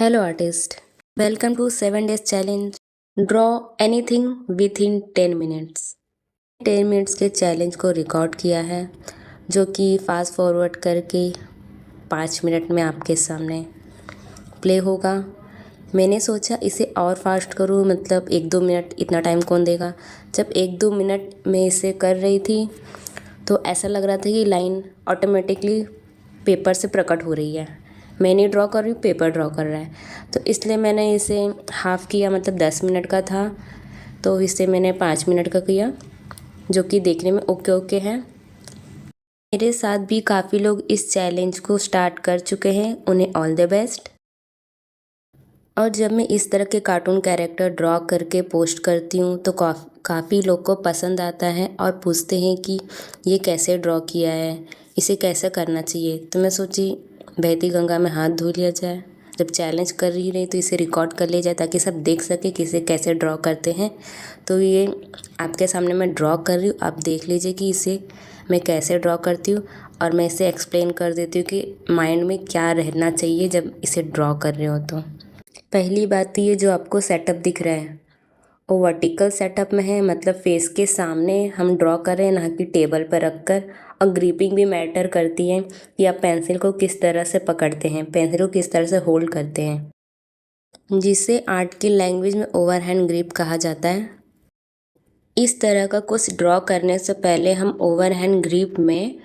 Hello artist, welcome to 7 days challenge. Draw anything within 10 minutes. 10 minutes के challenge को record किया है जो कि फास्ट फॉरवर्ड करके 5 मिनट में आपके सामने प्ले होगा। मैंने सोचा इसे और फास्ट करूँ, मतलब 1-2 मिनट, इतना टाइम कौन देगा। जब 1-2 मिनट में इसे कर रही थी तो ऐसा लग रहा था कि लाइन ऑटोमेटिकली पेपर से प्रकट हो रही है। मैं नहीं ड्रॉ कर रही हूँ, पेपर ड्रॉ कर रहा है। तो इसलिए मैंने इसे हाफ़ किया, मतलब 10 मिनट का था तो इसे मैंने 5 मिनट का किया, जो कि देखने में ओके ओके है। मेरे साथ भी काफ़ी लोग इस चैलेंज को स्टार्ट कर चुके हैं, उन्हें ऑल द बेस्ट। और जब मैं इस तरह के कार्टून कैरेक्टर ड्रॉ करके पोस्ट करती हूँ तो काफ़ी लोग को पसंद आता है और पूछते हैं कि ये कैसे ड्रॉ किया है, इसे कैसे करना चाहिए। तो मैं सोची बहती गंगा में हाथ धो लिया जाए, जब चैलेंज कर ही रही तो इसे रिकॉर्ड कर लिया जाए ताकि सब देख सके कि इसे कैसे ड्रॉ करते हैं। तो ये आपके सामने मैं ड्रॉ कर रही हूँ, आप देख लीजिए कि इसे मैं कैसे ड्रॉ करती हूँ और मैं इसे एक्सप्लेन कर देती हूँ कि माइंड में क्या रहना चाहिए जब इसे ड्रॉ कर रहे हो। तो पहली बात तो ये जो आपको सेटअप दिख रहा है वो वर्टिकल सेटअप में है, मतलब फेस के सामने हम ड्रॉ कर रहे हैं, ना कि टेबल पर रखकर। और ग्रिपिंग भी मैटर करती है कि आप पेंसिल को किस तरह से पकड़ते हैं, पेंसिल को किस तरह से होल्ड करते हैं, जिसे आर्ट की लैंग्वेज में ओवरहैंड ग्रिप कहा जाता है। इस तरह का कुछ ड्रॉ करने से पहले हम ओवरहैंड ग्रिप में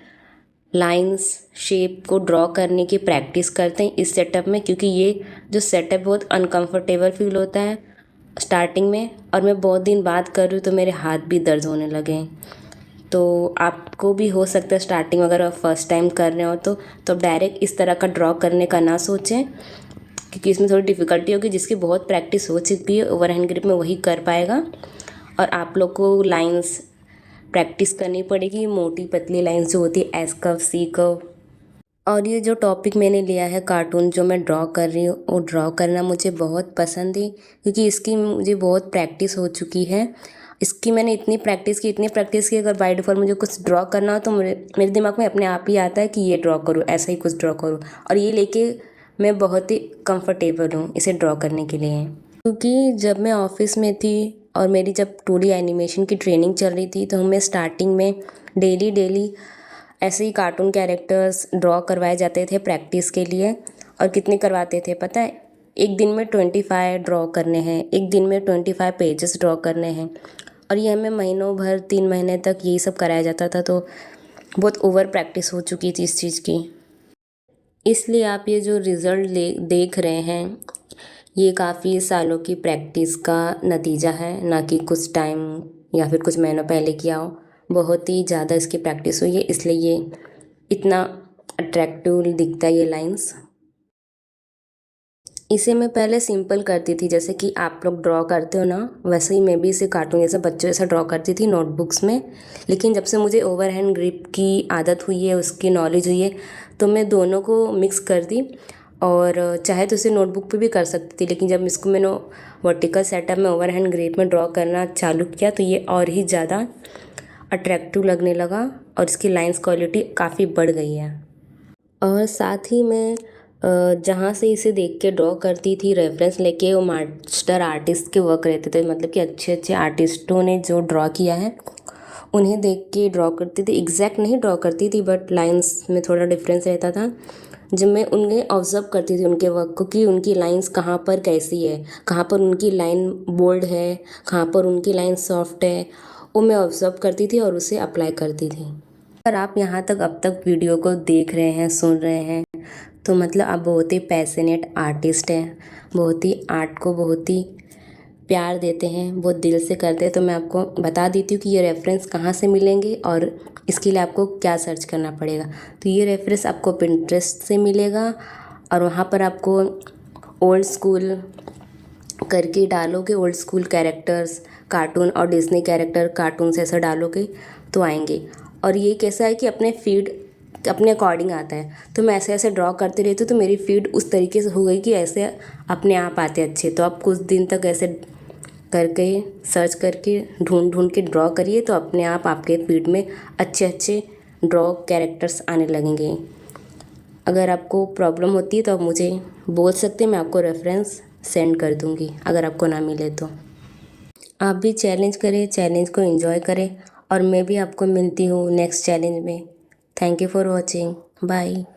लाइंस शेप को ड्रॉ करने की प्रैक्टिस करते हैं इस सेटअप में, क्योंकि ये जो सेटअप बहुत अनकंफर्टेबल फील होता है स्टार्टिंग में। और मैं बहुत दिन बाद कर रही हूँ तो मेरे हाथ भी दर्द होने लगे। तो आपको भी हो सकता है स्टार्टिंग में, अगर आप फर्स्ट टाइम कर रहे हो तो डायरेक्ट इस तरह का ड्रॉ करने का ना सोचें, क्योंकि इसमें थोड़ी डिफ़िकल्टी होगी। जिसकी बहुत प्रैक्टिस हो चुकी है ओवरहैंड ग्रिप में वही कर पाएगा। और आप लोग को लाइंस प्रैक्टिस करनी पड़ेगी, मोटी पतली लाइंस जो होती है, एस कर्व, सी कर्व। और ये जो टॉपिक मैंने लिया है कार्टून जो मैं ड्रॉ कर रही हूँ, वो ड्रॉ करना मुझे बहुत पसंद है, क्योंकि इसकी मुझे बहुत प्रैक्टिस हो चुकी है। इसकी मैंने इतनी प्रैक्टिस की अगर बाय डिफ़ॉल्ट मुझे कुछ ड्रॉ करना हो तो मेरे दिमाग में अपने आप ही आता है कि ये ड्रॉ करूँ, ऐसा ही कुछ ड्रॉ करूँ। और ये लेके मैं बहुत ही कंफर्टेबल हूँ इसे ड्रॉ करने के लिए। क्योंकि जब मैं ऑफिस में थी और मेरी जब 2D एनिमेशन की ट्रेनिंग चल रही थी तो हमें स्टार्टिंग में डेली ऐसे ही कार्टून कैरेक्टर्स ड्रॉ करवाए जाते थे प्रैक्टिस के लिए। और कितने करवाते थे पता है? एक दिन में 25 ड्रॉ करने हैं, एक दिन में 25 पेजेस ड्रॉ करने हैं। और ये हमें महीनों भर, 3 महीने तक यही सब कराया जाता था। तो बहुत ओवर प्रैक्टिस हो चुकी थी इस चीज़ की। इसलिए आप ये जो रिज़ल्ट देख रहे हैं ये काफ़ी सालों की प्रैक्टिस का नतीजा है, ना कि कुछ टाइम या फिर कुछ महीनों पहले किया हो। बहुत ही ज़्यादा इसकी प्रैक्टिस हुई है, इसलिए ये इतना अट्रैक्टिव दिखता है ये लाइंस। इसे मैं पहले सिंपल करती थी, जैसे कि आप लोग ड्रॉ करते हो ना, वैसे ही मैं भी इसे कार्टून जैसा बच्चों जैसा ड्रॉ करती थी नोटबुक्स में। लेकिन जब से मुझे ओवरहैंड ग्रिप की आदत हुई है, उसकी नॉलेज हुई है, तो मैं दोनों को मिक्स कर दी। और चाहे तो इसे नोटबुक पे भी कर सकती थी, लेकिन जब इसको मैंने वर्टिकल सेटअप में ओवरहैंड ग्रिप में ड्रॉ करना चालू किया तो ये और ही ज़्यादा अट्रैक्टिव लगने लगा और इसकी लाइंस क्वालिटी काफ़ी बढ़ गई है। और साथ ही मैं जहाँ से इसे देख के ड्रॉ करती थी, रेफरेंस लेके, वो मास्टर आर्टिस्ट के वर्क रहते थे, मतलब कि अच्छे अच्छे आर्टिस्टों ने जो ड्रॉ किया है उन्हें देख के ड्रॉ करती थी। एग्जैक्ट नहीं ड्रॉ करती थी, बट लाइंस में थोड़ा डिफरेंस रहता था। जब मैं उन्हें ऑब्ज़र्व करती थी उनके वर्क को, कि उनकी लाइंस कहाँ पर कैसी है, कहाँ पर उनकी लाइन बोल्ड है, कहाँ पर उनकी लाइन सॉफ्ट है, वो मैं ऑब्ज़र्व करती थी और उसे अप्लाई करती थी। अगर आप यहाँ तक अब तक वीडियो को देख रहे हैं, सुन रहे हैं, तो मतलब आप बहुत ही पैशनेट आर्टिस्ट हैं, बहुत ही आर्ट को बहुत ही प्यार देते हैं, बहुत दिल से करते हैं। तो मैं आपको बता देती हूँ कि ये रेफरेंस कहाँ से मिलेंगे और इसके लिए आपको क्या सर्च करना पड़ेगा। तो ये रेफरेंस आपको पिंटरेस्ट से मिलेगा और वहाँ पर आपको ओल्ड स्कूल करके डालोगे, ओल्ड स्कूल कैरेक्टर्स कार्टून और डिज्नी कैरेक्टर कार्टून से ऐसा डालोगे तो आएंगे। और ये कैसा है कि अपने फीड अपने अकॉर्डिंग आता है। तो मैं ऐसे ऐसे ड्रॉ करती रहती हूँ तो मेरी फीड उस तरीके से हो गई कि ऐसे अपने आप आते अच्छे। तो आप कुछ दिन तक ऐसे करके सर्च करके ढूंढ के ड्रॉ करिए, तो अपने आप आपके फीड में अच्छे अच्छे ड्रॉ कैरेक्टर्स आने लगेंगे। अगर आपको प्रॉब्लम होती है तो आप मुझे बोल सकते हैं, मैं आपको रेफरेंस सेंड कर दूँगी अगर आपको ना मिले तो। आप भी चैलेंज करें, चैलेंज को एंजॉय करें और मैं भी आपको मिलती हूँ नेक्स्ट चैलेंज में। Thank you for watching. Bye.